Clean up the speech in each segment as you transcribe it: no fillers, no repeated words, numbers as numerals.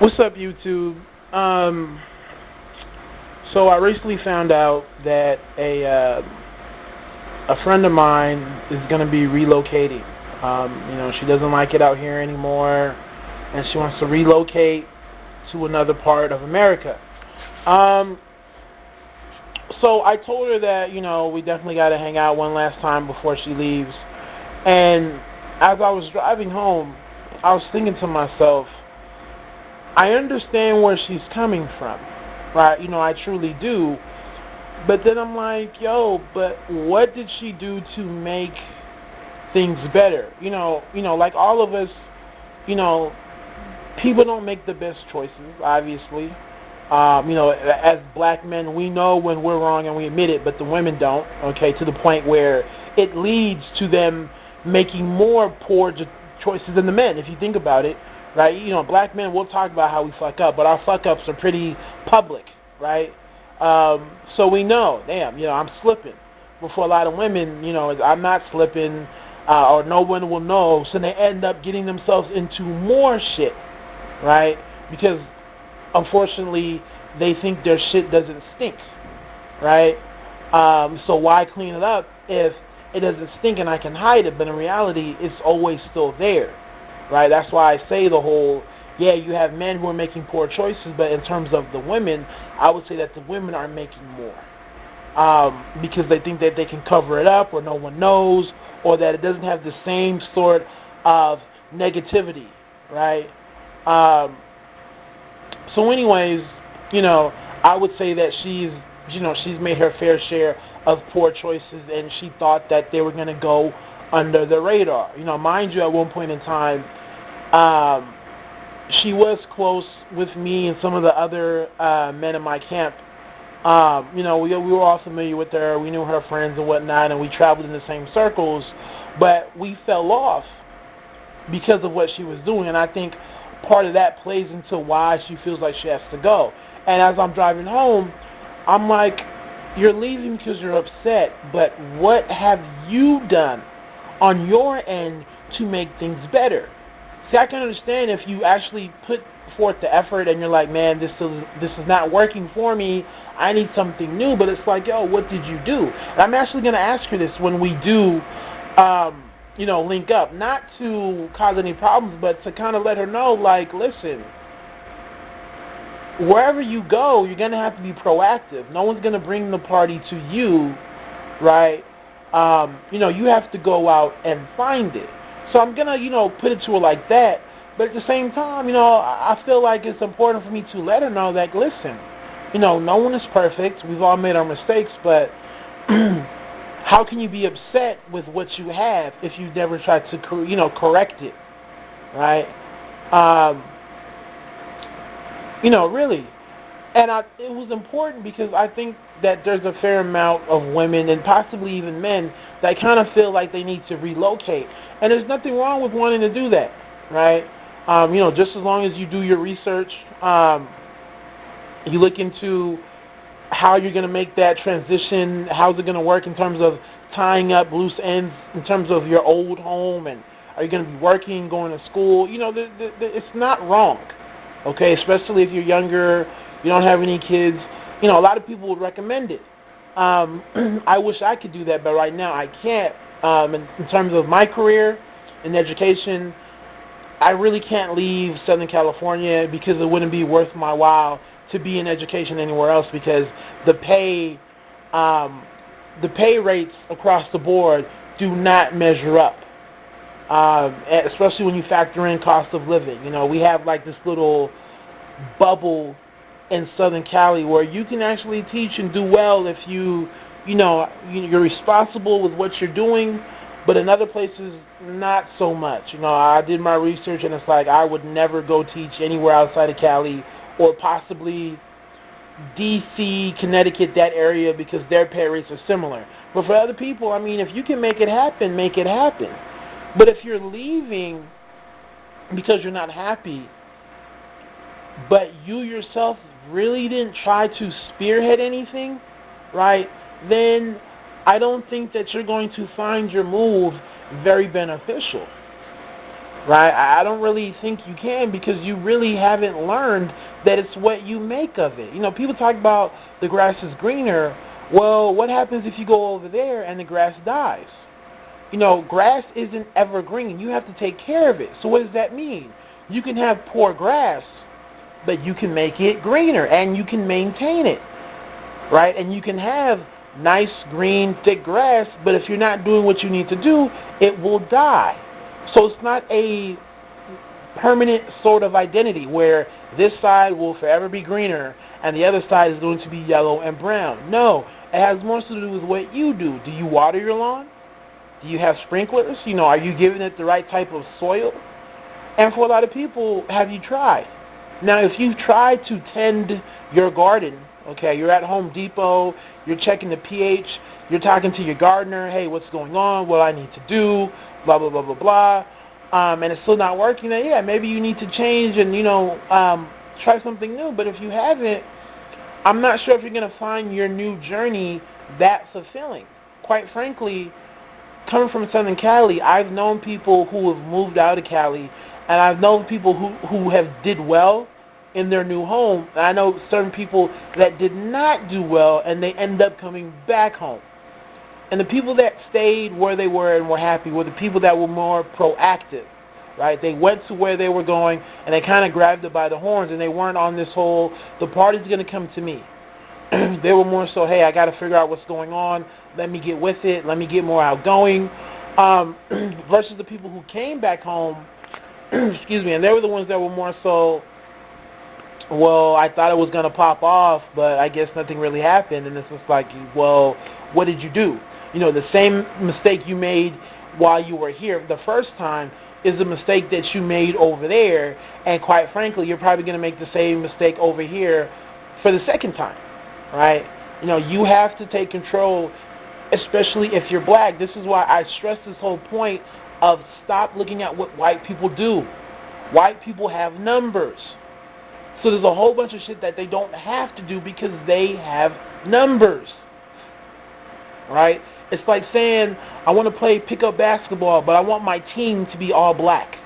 What's up, YouTube? Um, so I recently found out that a friend of mine is going to be relocating. She doesn't like it out here anymore, and she wants to relocate to another part of America. Um, so I told her that we definitely got to hang out one last time before she leaves. And as I was driving home, I was thinking to myself, I understand where she's coming from, right? I truly do. But then I'm like, yo, but what did she do to make things better? Like all of us, you know, people don't make the best choices, obviously. As black men, we know when we're wrong and we admit it, but the women don't, okay, to the point where it leads to them making more poor choices than the men, if you think about it, right? Black men, we'll talk about how we fuck up, but our fuck ups are pretty public, right? So we know, damn, I'm slipping. But for a lot of women, I'm not slipping, or no one will know, so they end up getting themselves into more shit, right? Because unfortunately, they think their shit doesn't stink, right? So why clean it up if it doesn't stink and I can hide it? But in reality, it's always still there, right? That's why I say the whole, yeah, you have men who are making poor choices, but in terms of the women, I would say that the women are making more. Because they think that they can cover it up or no one knows, or that it doesn't have the same sort of negativity, right? Um, so anyways, you know, I would say that she's made her fair share of poor choices, and she thought that they were going to go under the radar. Mind you, at one point in time, um, she was close with me and some of the other men in my camp. We were all familiar with her. We knew her friends and whatnot, and we traveled in the same circles, but we fell off because of what she was doing. And I think part of that plays into why she feels like she has to go. And as I'm driving home, I'm like, you're leaving because you're upset, but what have you done on your end to make things better? See, I can understand if you actually put forth the effort and you're like, man, this is not working for me. I need something new. But it's like, yo, what did you do? And I'm actually going to ask her this when we do, link up. Not to cause any problems, but to kind of let her know, like, listen, wherever you go, you're going to have to be proactive. No one's going to bring the party to you, right? You have to go out and find it. So I'm going to, put it to her like that. But at the same time, I feel like it's important for me to let her know that, listen, no one is perfect. We've all made our mistakes, but how can you be upset with what you have if you never tried to, correct it, right? Um, really. And it was important because I think that there's a fair amount of women and possibly even men that kind of feel like they need to relocate. And there's nothing wrong with wanting to do that, right? Just as long as you do your research, you look into how you're going to make that transition, how's it going to work in terms of tying up loose ends in terms of your old home, and are you going to be working, going to school? It's not wrong, okay? Especially if you're younger, you don't have any kids. A lot of people would recommend it. I wish I could do that, but right now I can't. In terms of my career in education, I really can't leave Southern California because it wouldn't be worth my while to be in education anywhere else because the pay, um, the pay rates across the board do not measure up. Especially when you factor in cost of living. We have like this little bubble in Southern Cali where you can actually teach and do well if you're responsible with what you're doing, but in other places not so much. I did my research and it's like I would never go teach anywhere outside of Cali or possibly DC, Connecticut, that area because their pay rates are similar. But for other people, I mean, if you can make it happen, make it happen. But if you're leaving because you're not happy, but you yourself really didn't try to spearhead anything, right, then I don't think that you're going to find your move very beneficial. right? I don't really think you can because you really haven't learned that it's what you make of it. You know, people talk about the grass is greener. Well, what happens if you go over there and the grass dies? You know, grass isn't evergreen. You have to take care of it. So what does that mean? You can have poor grass, but you can make it greener and you can maintain it, right? And you can have nice green thick grass, but if you're not doing what you need to do, it will die. So it's not a permanent sort of identity where this side will forever be greener and the other side is going to be yellow and brown. No, it has more to do with what you do. Do you water your lawn? Do you have sprinklers? You know, are you giving it the right type of soil? And for a lot of people, have you tried? Now, if you've tried to tend your garden, okay, you're at Home Depot, you're checking the pH, you're talking to your gardener, hey, what's going on, what I need to do, blah, blah, blah, blah, blah, and it's still not working, then yeah, maybe you need to change and, try something new. But if you haven't, I'm not sure if you're going to find your new journey that fulfilling. Quite frankly, coming from Southern Cali, I've known people who have moved out of Cali, and I've known people who have did well in their new home. And I know certain people that did not do well, and they end up coming back home. And the people that stayed where they were and were happy were the people that were more proactive, right? They went to where they were going, and they kind of grabbed it by the horns, and they weren't on this whole, the party's going to come to me. They were more so, hey, I got to figure out what's going on. Let me get with it. Let me get more outgoing. Versus the people who came back home, excuse me, and they were the ones that were more so, well, I thought it was going to pop off, but I guess nothing really happened. And it's just like, well, what did you do? You know, the same mistake you made while you were here the first time is the mistake that you made over there. And quite frankly, you're probably going to make the same mistake over here for the second time, right? You know, you have to take control, especially if you're black. This is why I stress this whole point of stop looking at what white people do. White people have numbers. So there's a whole bunch of shit that they don't have to do because they have numbers, right? It's like saying, I want to play pickup basketball, but I want my team to be all black.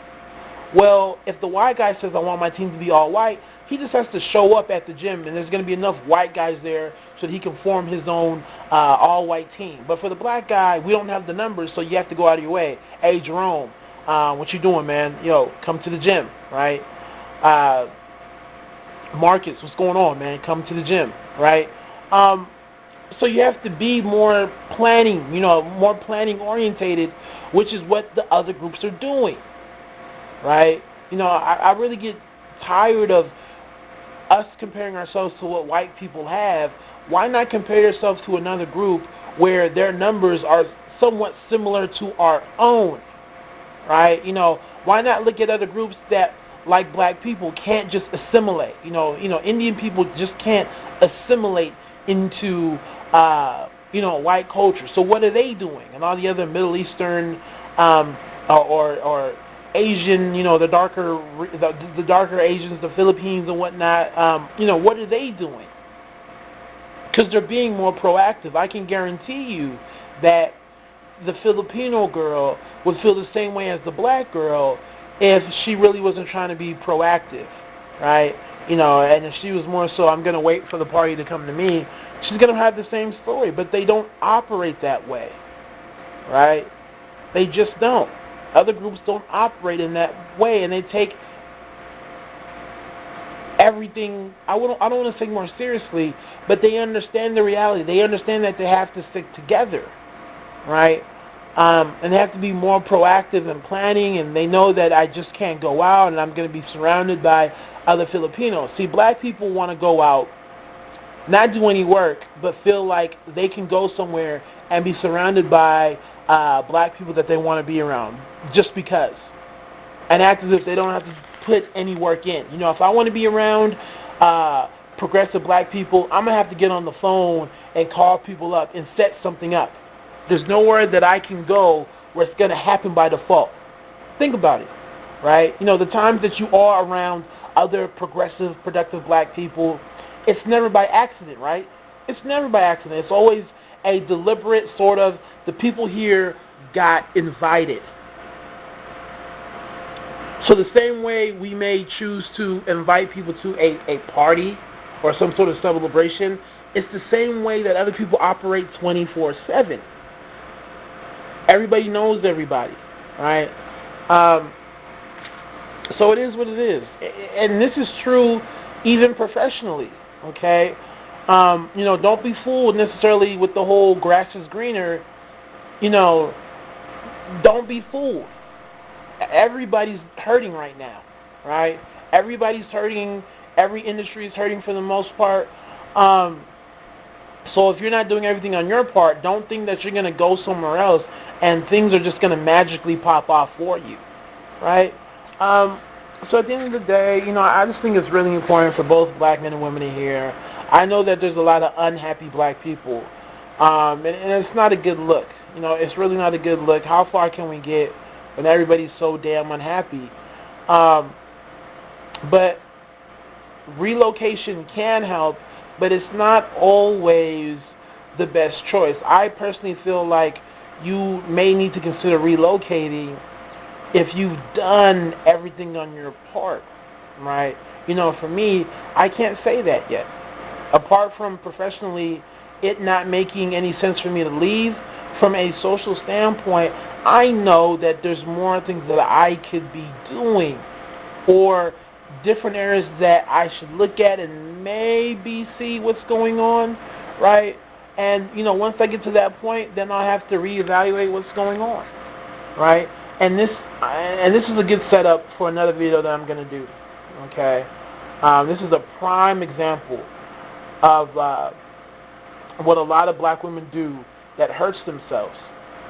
Well, if the white guy says, I want my team to be all white, he just has to show up at the gym, and there's going to be enough white guys there so that he can form his own all-white team. But for the black guy, we don't have the numbers, so you have to go out of your way. Hey, Jerome, what you doing, man? Yo, come to the gym, right? Marcus, what's going on, man? Come to the gym, right? So you have to be more planning, more planning orientated, which is what the other groups are doing, right? I really get tired of us comparing ourselves to what white people have. Why not compare yourself to another group where their numbers are somewhat similar to our own, right? Why not look at other groups that, like black people, can't just assimilate? Indian people just can't assimilate into, white culture. So what are they doing? And all the other Middle Eastern, or Asian, the darker Asians, the Philippines and whatnot, what are they doing? Because they're being more proactive. I can guarantee you that the Filipino girl would feel the same way as the black girl if she really wasn't trying to be proactive, right? And if she was more so, I'm going to wait for the party to come to me, she's going to have the same story. But they don't operate that way, right? They just don't. Other groups don't operate in that way, and they take everything, I don't want to say more seriously, but they understand the reality. They understand that they have to stick together, right? And they have to be more proactive in planning, and they know that I just can't go out and I'm going to be surrounded by other Filipinos. See, black people want to go out, not do any work, but feel like they can go somewhere and be surrounded by black people that they want to be around just because, and act as if they don't have to put any work in. If I want to be around progressive black people, I'm going to have to get on the phone and call people up and set something up. There's nowhere that I can go where it's going to happen by default. Think about it, right? The times that you are around other progressive, productive black people, it's never by accident, right? It's never by accident. It's always a deliberate sort of, the people here got invited. So the same way we may choose to invite people to a party or some sort of celebration, it's the same way that other people operate 24/7. Everybody knows everybody, right? Um, so it is what it is. And this is true even professionally, okay? Don't be fooled necessarily with the whole grass is greener. You know, don't be fooled. Everybody's hurting right now, right? Everybody's hurting. Every industry is hurting for the most part. Um, so if you're not doing everything on your part, don't think that you're going to go somewhere else and things are just going to magically pop off for you, right? Um, so at the end of the day, I just think it's really important for both black men and women to hear. I know that there's a lot of unhappy black people, and it's not a good look. It's really not a good look. How far can we get when everybody's so damn unhappy? Um, but relocation can help, but it's not always the best choice. I personally feel like you may need to consider relocating if you've done everything on your part, right? For me, I can't say that yet. Apart from professionally it not making any sense for me to leave, from a social standpoint, I know that there's more things that I could be doing or different areas that I should look at and maybe see what's going on, right? And, once I get to that point, then I'll have to reevaluate what's going on, right? And this is a good setup for another video that I'm going to do, okay? This is a prime example of what a lot of black women do that hurts themselves.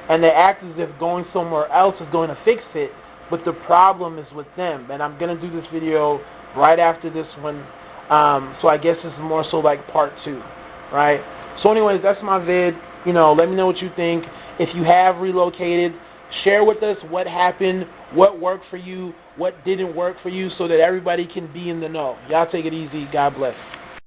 And they act as if going somewhere else is going to fix it, but the problem is with them. And I'm going to do this video right after this one. So I guess this is more so like part 2, right? So anyways, that's my vid. Let me know what you think. If you have relocated, share with us what happened, what worked for you, what didn't work for you, so that everybody can be in the know. Y'all take it easy. God bless.